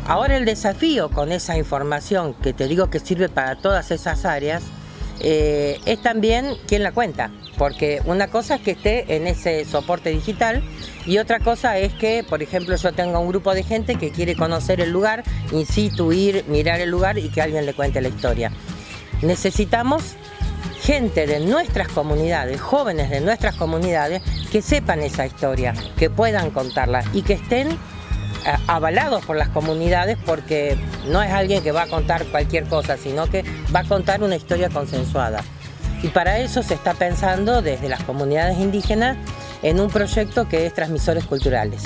Ahora el desafío con esa información que te digo que sirve para todas esas áreas es también quién la cuenta, porque una cosa es que esté en ese soporte digital y otra cosa es que, por ejemplo, yo tenga un grupo de gente que quiere conocer el lugar, in situ, ir, mirar el lugar y que alguien le cuente la historia. Necesitamos gente de nuestras comunidades, jóvenes de nuestras comunidades, que sepan esa historia, que puedan contarla y que estén avalados por las comunidades, porque no es alguien que va a contar cualquier cosa, sino que va a contar una historia consensuada. Y para eso se está pensando desde las comunidades indígenas en un proyecto que es Transmisores Culturales.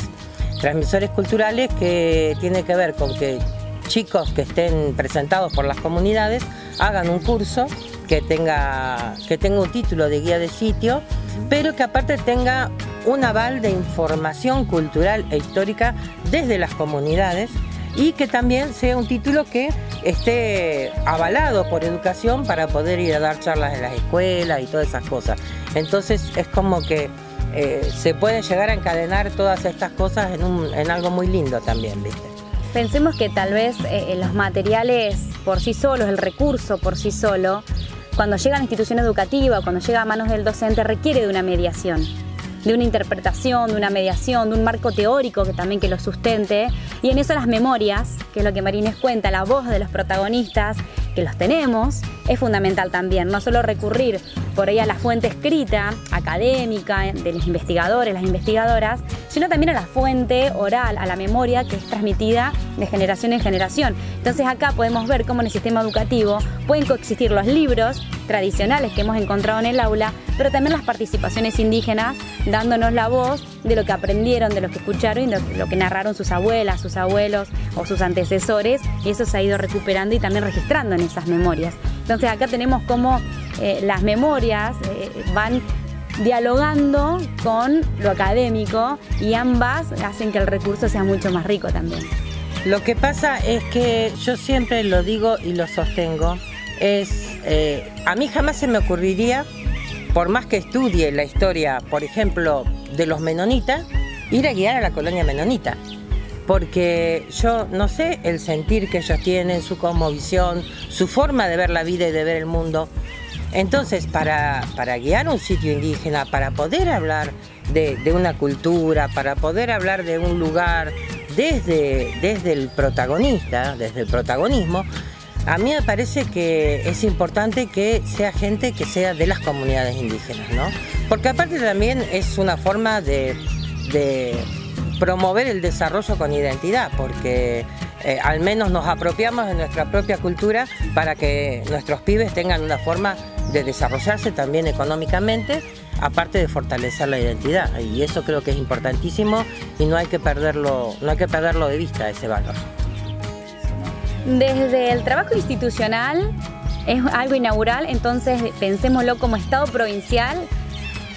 Transmisores Culturales que tiene que ver con que chicos que estén presentados por las comunidades hagan un curso que tenga un título de guía de sitio, pero que aparte tenga un aval de información cultural e histórica desde las comunidades y que también sea un título que esté avalado por educación para poder ir a dar charlas en las escuelas y todas esas cosas. Entonces es como que se pueden llegar a encadenar todas estas cosas en algo muy lindo también, ¿viste? Pensemos que tal vez los materiales por sí solos, el recurso por sí solo, cuando llega a la institución educativa, cuando llega a manos del docente, requiere de una mediación, de una interpretación, de una mediación, de un marco teórico que también que lo sustente. Y en eso las memorias, que es lo que Marines cuenta, la voz de los protagonistas, que los tenemos, es fundamental también. No solo recurrir por ahí a la fuente escrita, académica, de los investigadores, las investigadoras, sino también a la fuente oral, a la memoria que es transmitida de generación en generación. Entonces acá podemos ver cómo en el sistema educativo pueden coexistir los libros tradicionales que hemos encontrado en el aula, pero también las participaciones indígenas, dándonos la voz de lo que aprendieron, de lo que escucharon y de lo que narraron sus abuelas, sus abuelos o sus antecesores, y eso se ha ido recuperando y también registrando en esas memorias. Entonces acá tenemos cómo las memorias van dialogando con lo académico y ambas hacen que el recurso sea mucho más rico también. Lo que pasa es que yo siempre lo digo y lo sostengo, a mí jamás se me ocurriría, por más que estudie la historia, por ejemplo, de los menonitas, ir a guiar a la colonia menonita. Porque yo no sé el sentir que ellos tienen, su cosmovisión, su forma de ver la vida y de ver el mundo. Entonces, para guiar un sitio indígena, para poder hablar de una cultura, para poder hablar de un lugar desde el protagonista, desde el protagonismo, a mí me parece que es importante que sea gente que sea de las comunidades indígenas, ¿no? Porque aparte también es una forma de promover el desarrollo con identidad, porque al menos nos apropiamos de nuestra propia cultura para que nuestros pibes tengan una forma de desarrollarse también económicamente, aparte de fortalecer la identidad. Y eso creo que es importantísimo y no hay que perderlo de vista, ese valor. Desde el trabajo institucional es algo inaugural, entonces pensémoslo como Estado provincial.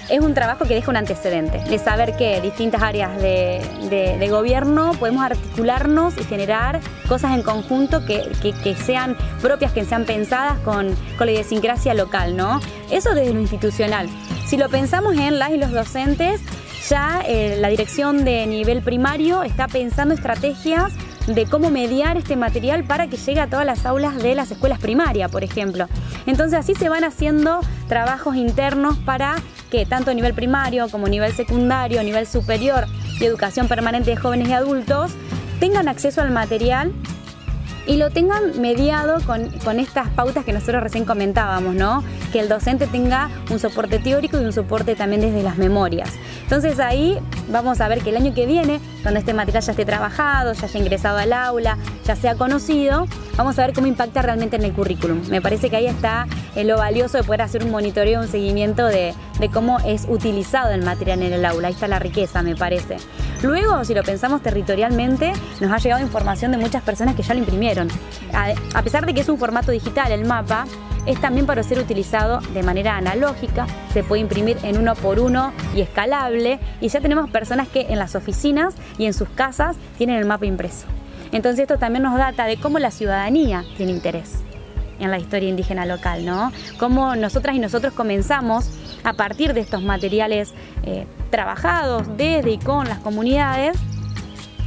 Es un trabajo que deja un antecedente, de saber que distintas áreas de gobierno podemos articularnos y generar cosas en conjunto que sean propias, que sean pensadas con la idiosincrasia local, ¿no? Eso desde lo institucional. Si lo pensamos en las y los docentes, ya la dirección de nivel primario está pensando estrategias de cómo mediar este material para que llegue a todas las aulas de las escuelas primarias, por ejemplo. Entonces así se van haciendo trabajos internos para que tanto a nivel primario como a nivel secundario, a nivel superior de educación permanente de jóvenes y adultos tengan acceso al material y lo tengan mediado con estas pautas que nosotros recién comentábamos, ¿no? Que el docente tenga un soporte teórico y un soporte también desde las memorias. Entonces ahí vamos a ver que el año que viene, cuando este material ya esté trabajado, ya haya ingresado al aula, ya sea conocido, vamos a ver cómo impacta realmente en el currículum. Me parece que ahí está lo valioso de poder hacer un monitoreo, un seguimiento de cómo es utilizado el material en el aula. Ahí está la riqueza, me parece. Luego, si lo pensamos territorialmente, nos ha llegado información de muchas personas que ya lo imprimieron. A pesar de que es un formato digital, el mapa, es también para ser utilizado de manera analógica, se puede imprimir en 1 por 1 y escalable, y ya tenemos personas que en las oficinas y en sus casas tienen el mapa impreso. Entonces esto también nos data de cómo la ciudadanía tiene interés en la historia indígena local, ¿no? Cómo nosotras y nosotros comenzamos a partir de estos materiales trabajados desde y con las comunidades,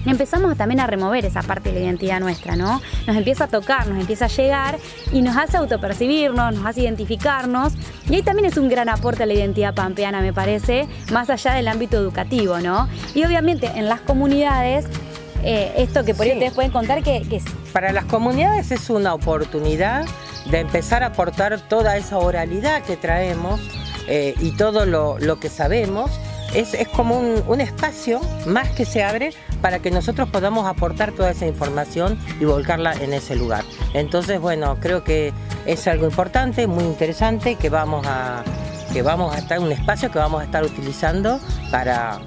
empezamos también a remover esa parte de la identidad nuestra, ¿no? Nos empieza a tocar, nos empieza a llegar y nos hace autopercibirnos, nos hace identificarnos, y ahí también es un gran aporte a la identidad pampeana, me parece, más allá del ámbito educativo, ¿no? Y obviamente en las comunidades, esto que por ahí ustedes pueden contar que para las comunidades es una oportunidad de empezar a aportar toda esa oralidad que traemos y todo lo que sabemos. Es como un espacio más que se abre para que nosotros podamos aportar toda esa información y volcarla en ese lugar. Entonces, bueno, creo que es algo importante, muy interesante, que vamos a estar en un espacio que vamos a estar utilizando para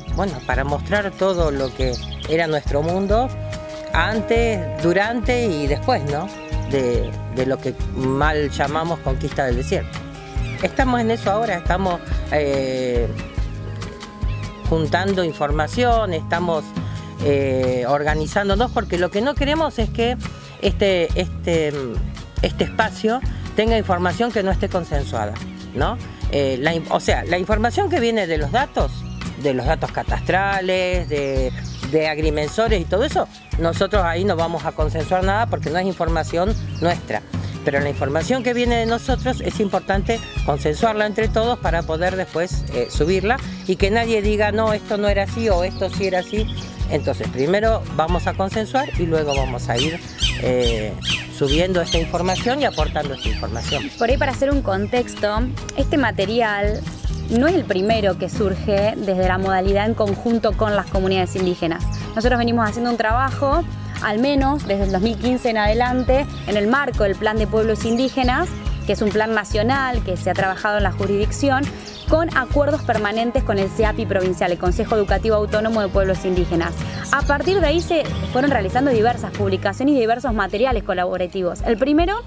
mostrar todo lo que era nuestro mundo antes, durante y después, ¿no? De lo que mal llamamos conquista del desierto. Estamos en eso ahora, estamos juntando información, estamos organizándonos, porque lo que no queremos es que este espacio tenga información que no esté consensuada, ¿no? O sea, la información que viene de los datos catastrales, de agrimensores y todo eso, nosotros ahí no vamos a consensuar nada porque no es información nuestra. Pero la información que viene de nosotros es importante consensuarla entre todos para poder después subirla y que nadie diga, no, esto no era así o esto sí era así. Entonces, primero vamos a consensuar y luego vamos a ir subiendo esta información y aportando esta información. Por ahí, para hacer un contexto, este material no es el primero que surge desde la modalidad en conjunto con las comunidades indígenas. Nosotros venimos haciendo un trabajo, al menos desde el 2015 en adelante, en el marco del Plan de Pueblos Indígenas, que es un plan nacional que se ha trabajado en la jurisdicción, con acuerdos permanentes con el CEAPI provincial, el Consejo Educativo Autónomo de Pueblos Indígenas. A partir de ahí se fueron realizando diversas publicaciones y diversos materiales colaborativos. El primero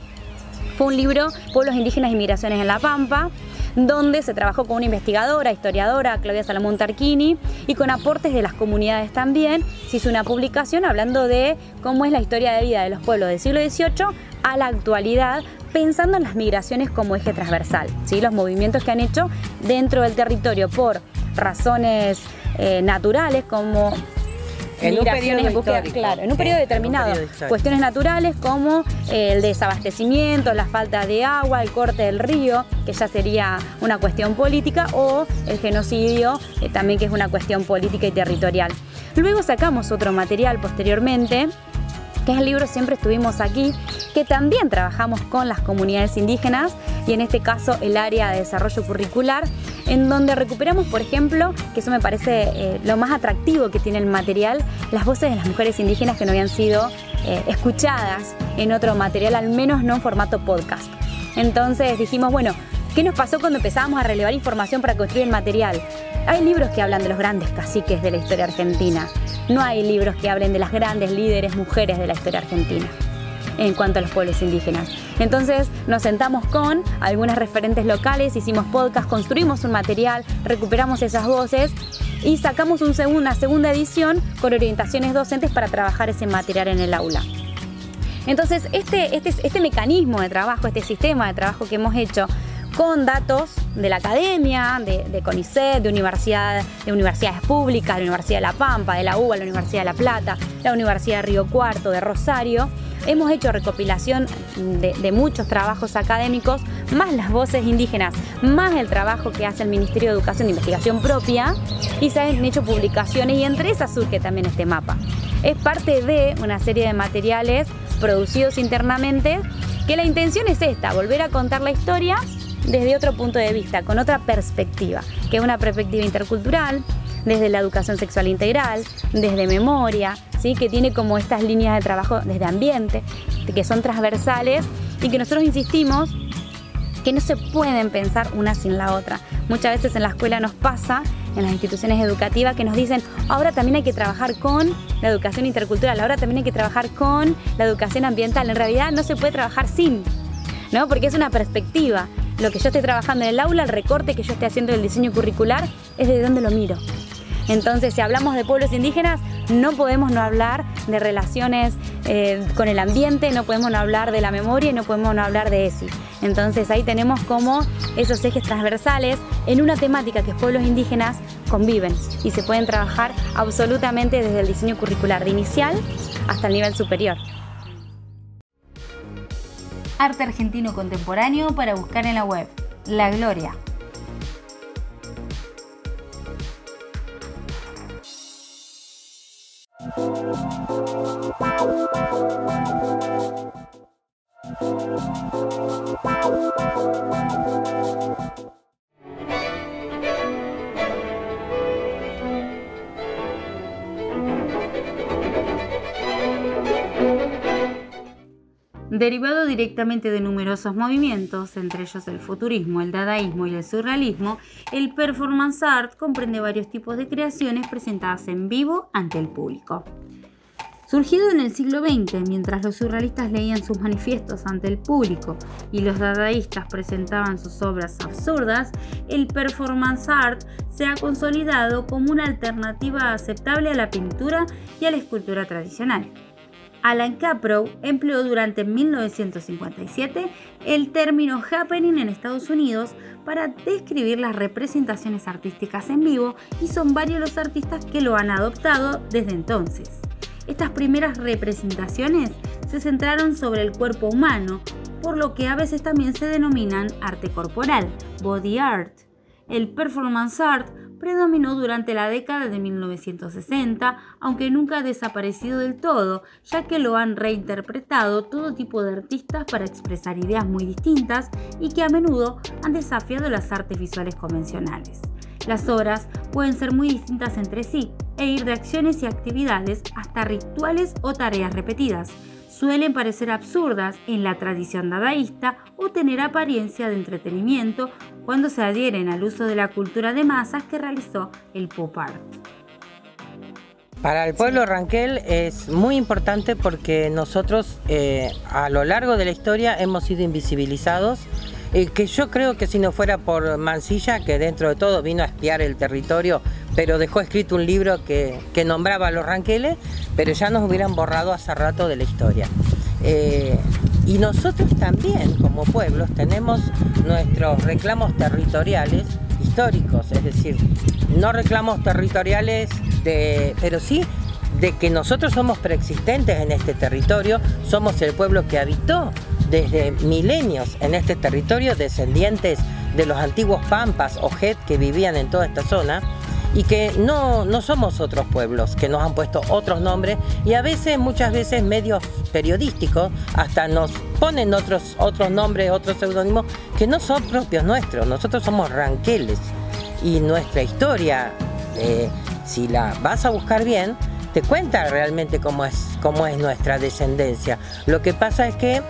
fue un libro, Pueblos Indígenas y Migraciones en la Pampa, donde se trabajó con una investigadora, historiadora, Claudia Salomón Tarquini, y con aportes de las comunidades también. Se hizo una publicación hablando de cómo es la historia de vida de los pueblos del siglo XVIII a la actualidad, pensando en las migraciones como eje transversal, ¿sí? Los movimientos que han hecho dentro del territorio por razones naturales, como en migraciones en búsqueda, histórico, claro, en un periodo determinado, cuestiones naturales como el desabastecimiento, la falta de agua, el corte del río, que ya sería una cuestión política, o el genocidio, también, que es una cuestión política y territorial. Luego sacamos otro material posteriormente, que es el libro Siempre Estuvimos Aquí, que también trabajamos con las comunidades indígenas y en este caso el área de desarrollo curricular, en donde recuperamos, por ejemplo, que eso me parece lo más atractivo que tiene el material, las voces de las mujeres indígenas que no habían sido escuchadas en otro material, al menos no en formato podcast. Entonces dijimos, bueno, ¿qué nos pasó cuando empezábamos a relevar información para construir el material? Hay libros que hablan de los grandes caciques de la historia argentina. No hay libros que hablen de las grandes líderes mujeres de la historia argentina en cuanto a los pueblos indígenas. Entonces nos sentamos con algunas referentes locales, hicimos podcast, construimos un material, recuperamos esas voces y sacamos una segunda edición con orientaciones docentes para trabajar ese material en el aula. Entonces este mecanismo de trabajo, este sistema de trabajo que hemos hecho con datos de la academia, de CONICET, de universidades públicas, de la Universidad de La Pampa, de la UBA, la Universidad de La Plata, la Universidad de Río Cuarto, de Rosario. Hemos hecho recopilación de muchos trabajos académicos, más las voces indígenas, más el trabajo que hace el Ministerio de Educación de investigación propia, y se han hecho publicaciones, y entre esas surge también este mapa. Es parte de una serie de materiales producidos internamente, que la intención es esta, volver a contar la historia desde otro punto de vista, con otra perspectiva, que es una perspectiva intercultural, desde la educación sexual integral, desde memoria, ¿sí? Que tiene como estas líneas de trabajo desde ambiente, que son transversales y que nosotros insistimos que no se pueden pensar una sin la otra. Muchas veces en la escuela nos pasa, en las instituciones educativas, que nos dicen, ahora también hay que trabajar con la educación intercultural, ahora también hay que trabajar con la educación ambiental. En realidad no se puede trabajar sin. ¿no? Porque es una perspectiva. Lo que yo esté trabajando en el aula, el recorte que yo esté haciendo del diseño curricular, es de dónde lo miro. Entonces, si hablamos de pueblos indígenas, no podemos no hablar de relaciones con el ambiente, no podemos no hablar de la memoria y no podemos no hablar de ESI. Entonces, ahí tenemos como esos ejes transversales en una temática que es pueblos indígenas conviven y se pueden trabajar absolutamente desde el diseño curricular de inicial hasta el nivel superior. Arte argentino contemporáneo para buscar en la web. La Gloria. Derivado directamente de numerosos movimientos, entre ellos el futurismo, el dadaísmo y el surrealismo, el performance art comprende varios tipos de creaciones presentadas en vivo ante el público. Surgido en el siglo XX, mientras los surrealistas leían sus manifiestos ante el público y los dadaístas presentaban sus obras absurdas, el performance art se ha consolidado como una alternativa aceptable a la pintura y a la escultura tradicional. Alan Caprow empleó durante 1957 el término happening en Estados Unidos para describir las representaciones artísticas en vivo y son varios los artistas que lo han adoptado desde entonces. Estas primeras representaciones se centraron sobre el cuerpo humano, por lo que a veces también se denominan arte corporal, body art. El performance art predominó durante la década de 1960, aunque nunca ha desaparecido del todo, ya que lo han reinterpretado todo tipo de artistas para expresar ideas muy distintas y que a menudo han desafiado las artes visuales convencionales. Las obras pueden ser muy distintas entre sí e ir de acciones y actividades hasta rituales o tareas repetidas. Suelen parecer absurdas en la tradición dadaísta o tener apariencia de entretenimiento cuando se adhieren al uso de la cultura de masas que realizó el pop art. Para el pueblo Ranquel es muy importante porque nosotros a lo largo de la historia hemos sido invisibilizados, que yo creo que si no fuera por Mansilla, que dentro de todo vino a espiar el territorio, pero dejó escrito un libro que nombraba a los ranqueles, pero ya nos hubieran borrado hace rato de la historia. Y nosotros también, como pueblos, tenemos nuestros reclamos territoriales históricos, es decir, no reclamos territoriales, pero sí de que nosotros somos preexistentes en este territorio, somos el pueblo que habitó desde milenios en este territorio, descendientes de los antiguos pampas o jet que vivían en toda esta zona, y que no somos otros pueblos que nos han puesto otros nombres, y a veces, muchas veces medios periodísticos hasta nos ponen otros nombres, otros seudónimos que no son propios nuestros. Nosotros somos ranqueles y nuestra historia, si la vas a buscar bien, te cuenta realmente cómo es nuestra descendencia. Lo que pasa es que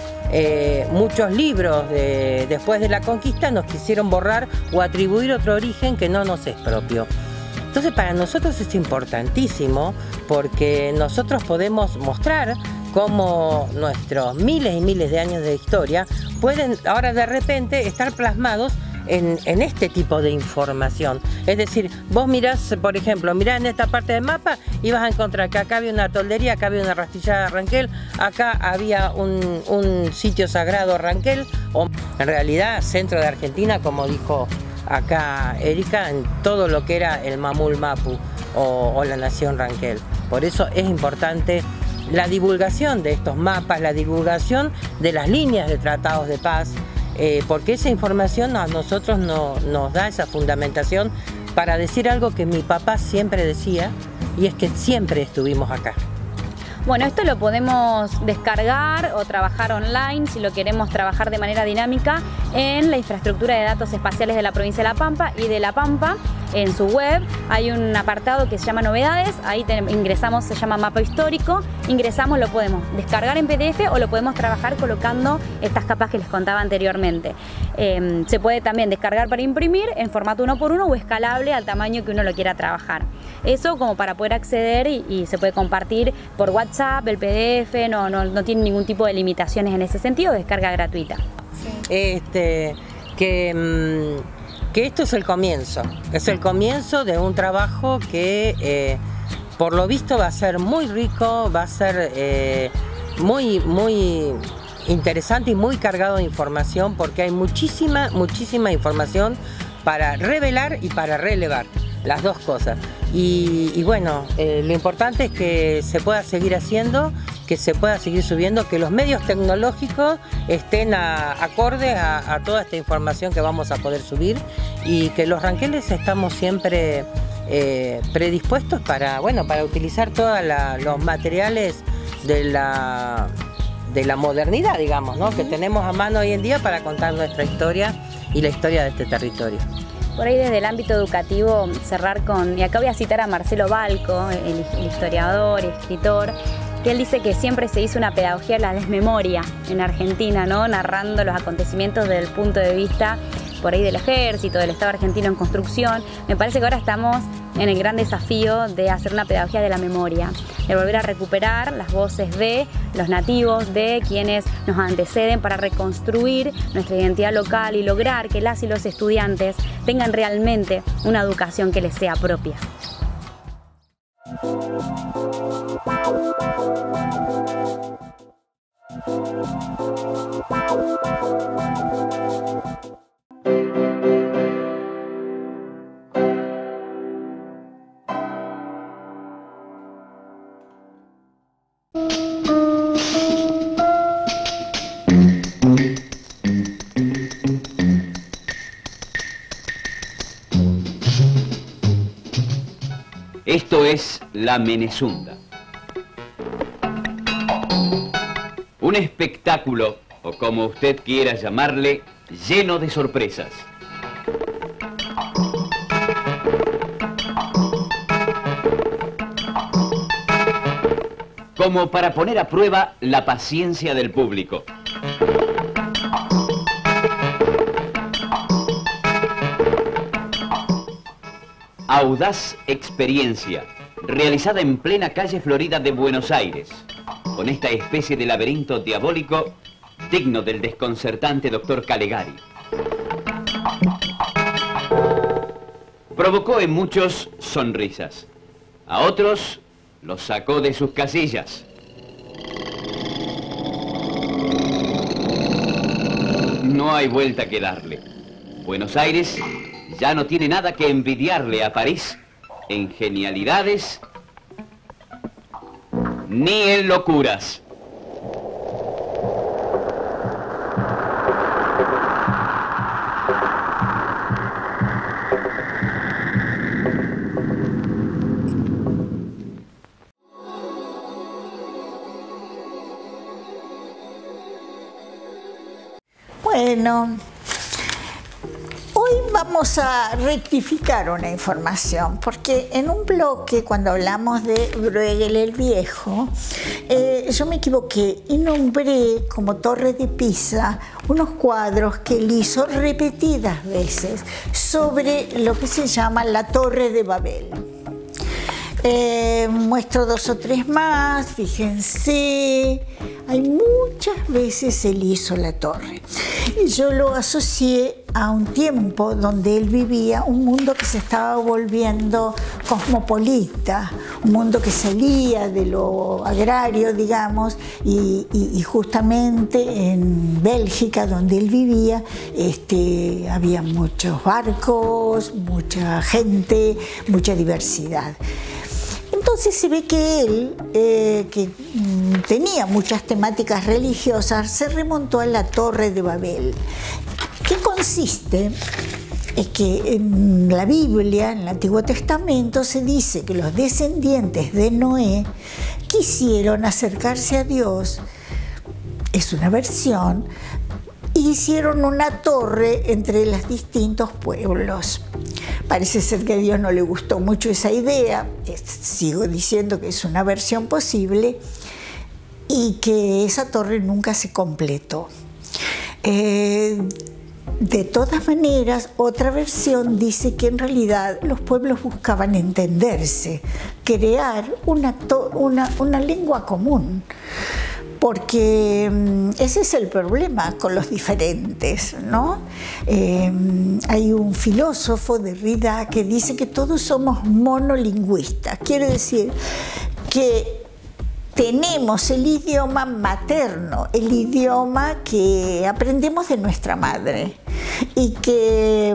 muchos libros después de la conquista nos quisieron borrar o atribuir otro origen que no nos es propio. Entonces para nosotros es importantísimo porque nosotros podemos mostrar cómo nuestros miles y miles de años de historia pueden ahora de repente estar plasmados en este tipo de información. Es decir, vos mirás, por ejemplo, mirá en esta parte del mapa y vas a encontrar que acá había una toldería, acá había una rastillada Ranquel, acá había un sitio sagrado Ranquel, o en realidad centro de Argentina, como dijo acá Erika, en todo lo que era el Mamul Mapu o la nación Ranquel. Por eso es importante la divulgación de estos mapas, la divulgación de las líneas de tratados de paz, porque esa información a nosotros nos da esa fundamentación para decir algo que mi papá siempre decía, y es que siempre estuvimos acá. Bueno, esto lo podemos descargar o trabajar online si lo queremos trabajar de manera dinámica en la infraestructura de datos espaciales de la provincia de La Pampa y de La Pampa. En su web hay un apartado que se llama novedades, ahí ingresamos, se llama mapa histórico, ingresamos, lo podemos descargar en PDF o lo podemos trabajar colocando estas capas que les contaba anteriormente. Se puede también descargar para imprimir en formato 1x1 o escalable al tamaño que uno lo quiera trabajar. Eso como para poder acceder y se puede compartir por WhatsApp, el PDF, no tiene ningún tipo de limitaciones en ese sentido, descarga gratuita. Sí. que esto es el comienzo de un trabajo que por lo visto va a ser muy rico, va a ser muy interesante y muy cargado de información, porque hay muchísima información para revelar y para relevar, las dos cosas. Y bueno, lo importante es que se pueda seguir haciendo, que se pueda seguir subiendo, que los medios tecnológicos estén acorde a toda esta información que vamos a poder subir, y que los ranqueles estamos siempre predispuestos para utilizar todos los materiales de la modernidad, digamos, ¿no? Que tenemos a mano hoy en día para contar nuestra historia y la historia de este territorio. Por ahí desde el ámbito educativo, cerrar con, y acá voy a citar a Marcelo Balco, el historiador y escritor, que él dice que siempre se hizo una pedagogía de la desmemoria en Argentina, ¿no? Narrando los acontecimientos desde el punto de vista por ahí del ejército, del Estado argentino en construcción. Me parece que ahora estamos en el gran desafío de hacer una pedagogía de la memoria, de volver a recuperar las voces de los nativos, de quienes nos anteceden, para reconstruir nuestra identidad local y lograr que las y los estudiantes tengan realmente una educación que les sea propia. Esto es La Menezunda. Un espectáculo, o como usted quiera llamarle, lleno de sorpresas. Como para poner a prueba la paciencia del público. Audaz experiencia, realizada en plena calle Florida de Buenos Aires, con esta especie de laberinto diabólico digno del desconcertante Dr. Calegari. Provocó en muchos sonrisas, a otros los sacó de sus casillas. No hay vuelta que darle. Buenos Aires ya no tiene nada que envidiarle a París en genialidades ni en locuras. Bueno, hoy vamos a rectificar una información, porque en un bloque, cuando hablamos de Bruegel el Viejo, yo me equivoqué y nombré como Torre de Pisa unos cuadros que él hizo repetidas veces sobre lo que se llama la Torre de Babel. Muestro 2 o 3 más, fíjense, hay muchas veces él hizo la torre. Y yo lo asocié a un tiempo donde él vivía, un mundo que se estaba volviendo cosmopolita, un mundo que salía de lo agrario, digamos, y justamente en Bélgica, donde él vivía, había muchos barcos, mucha gente, mucha diversidad. Entonces se ve que él, que tenía muchas temáticas religiosas, se remontó a la Torre de Babel. ¿Qué consiste? Es que en la Biblia, en el Antiguo Testamento, se dice que los descendientes de Noé quisieron acercarse a Dios, es una versión, y hicieron una torre entre los distintos pueblos. Parece ser que a Dios no le gustó mucho esa idea, sigo diciendo que es una versión posible, y que esa torre nunca se completó. De todas maneras, otra versión dice que en realidad los pueblos buscaban entenderse, crear una lengua común. porque ese es el problema con los diferentes, ¿no? Hay un filósofo, Derrida, que dice que todos somos monolingüistas. Quiere decir que tenemos el idioma materno, el idioma que aprendemos de nuestra madre, y que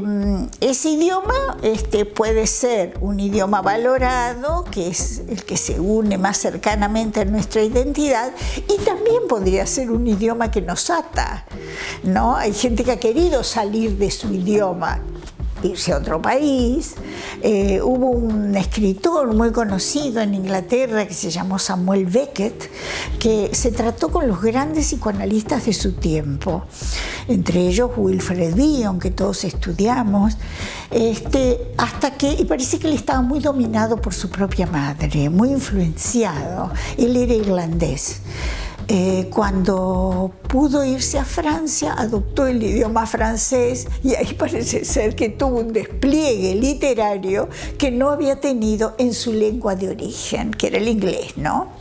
ese idioma puede ser un idioma valorado, que es el que se une más cercanamente a nuestra identidad, y también podría ser un idioma que nos ata, ¿no? Hay gente que ha querido salir de su idioma, irse a otro país. Hubo un escritor muy conocido en Inglaterra que se llamó Samuel Beckett, que se trató con los grandes psicoanalistas de su tiempo, entre ellos Wilfred Bion, que todos estudiamos, hasta que, y parece que él estaba muy dominado por su propia madre, muy influenciado. Él era irlandés. Cuando pudo irse a Francia, adoptó el idioma francés, y ahí parece ser que tuvo un despliegue literario que no había tenido en su lengua de origen, que era el inglés, ¿no?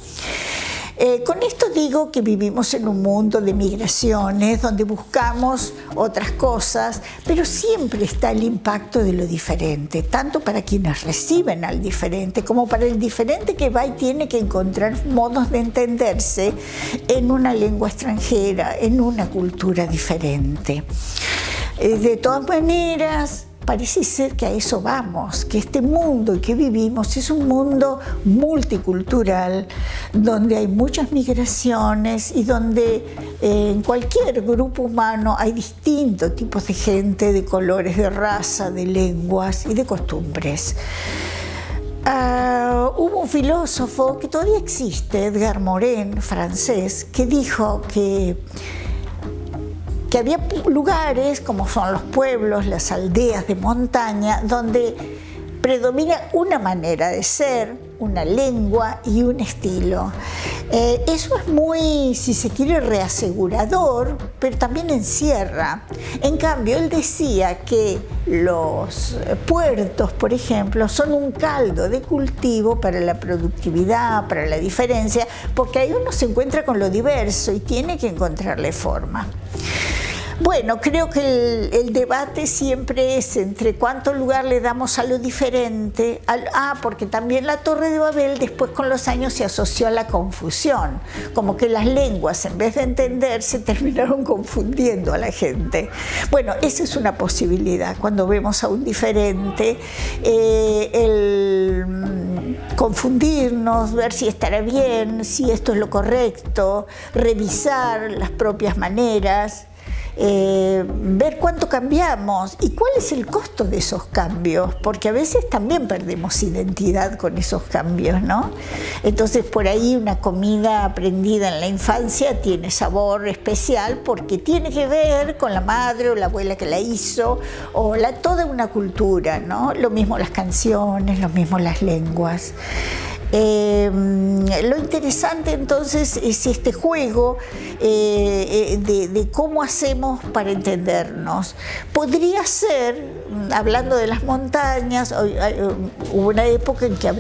Con esto digo que vivimos en un mundo de migraciones donde buscamos otras cosas, pero siempre está el impacto de lo diferente, tanto para quienes reciben al diferente como para el diferente que va y tiene que encontrar modos de entenderse en una lengua extranjera, en una cultura diferente. De todas maneras, parece ser que a eso vamos, que este mundo en que vivimos es un mundo multicultural, donde hay muchas migraciones y donde en cualquier grupo humano hay distintos tipos de gente, de colores, de raza, de lenguas y de costumbres. Hubo un filósofo que todavía existe, Edgar Morin, francés, que dijo que había lugares, como son los pueblos, las aldeas de montaña, donde predomina una manera de ser, una lengua y un estilo. Eso es muy, si se quiere, reasegurador, pero también encierra. En cambio, él decía que los puertos, por ejemplo, son un caldo de cultivo para la productividad, para la diferencia, porque ahí uno se encuentra con lo diverso y tiene que encontrarle forma. Bueno, creo que el debate siempre es entre cuánto lugar le damos a lo diferente, porque también la Torre de Babel después con los años se asoció a la confusión, como que las lenguas en vez de entenderse terminaron confundiendo a la gente. Bueno, esa es una posibilidad cuando vemos a un diferente, el confundirnos, ver si estará bien, si esto es lo correcto, revisar las propias maneras. Ver cuánto cambiamos y cuál es el costo de esos cambios, porque a veces también perdemos identidad con esos cambios, ¿no? Entonces por ahí una comida aprendida en la infancia tiene sabor especial porque tiene que ver con la madre o la abuela que la hizo, o toda una cultura, ¿no? Lo mismo las canciones, lo mismo las lenguas. Lo interesante entonces es este juego de cómo hacemos para entendernos. Podría ser, hablando de las montañas, hubo una época en que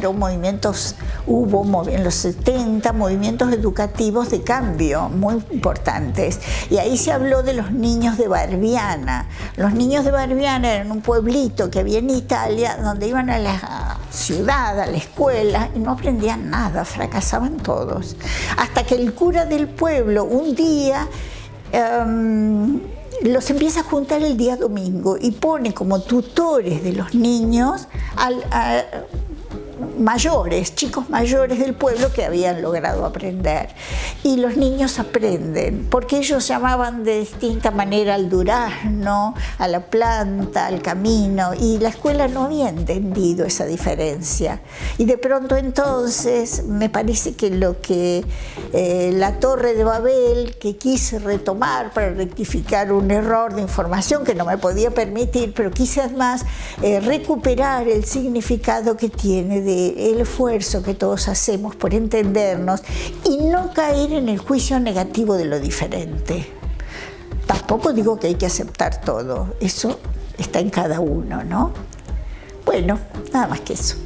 hubo en los 70 movimientos educativos de cambio muy importantes, y ahí se habló de los niños de Barbiana. Los niños de Barbiana eran un pueblito que había en Italia, donde iban a la ciudad, a la escuela, y no aprendían nada, fracasaban todos. Hasta que el cura del pueblo un día los empieza a juntar el día domingo y pone como tutores de los niños chicos mayores del pueblo que habían logrado aprender. Y los niños aprenden, porque ellos llamaban de distinta manera al durazno, a la planta, al camino, y la escuela no había entendido esa diferencia. Y de pronto entonces me parece que lo que la Torre de Babel, que quise retomar para rectificar un error de información que no me podía permitir, pero quise además recuperar el significado que tiene del esfuerzo que todos hacemos por entendernos y no caer en el juicio negativo de lo diferente. Tampoco digo que hay que aceptar todo, eso está en cada uno, ¿no? Bueno, nada más que eso.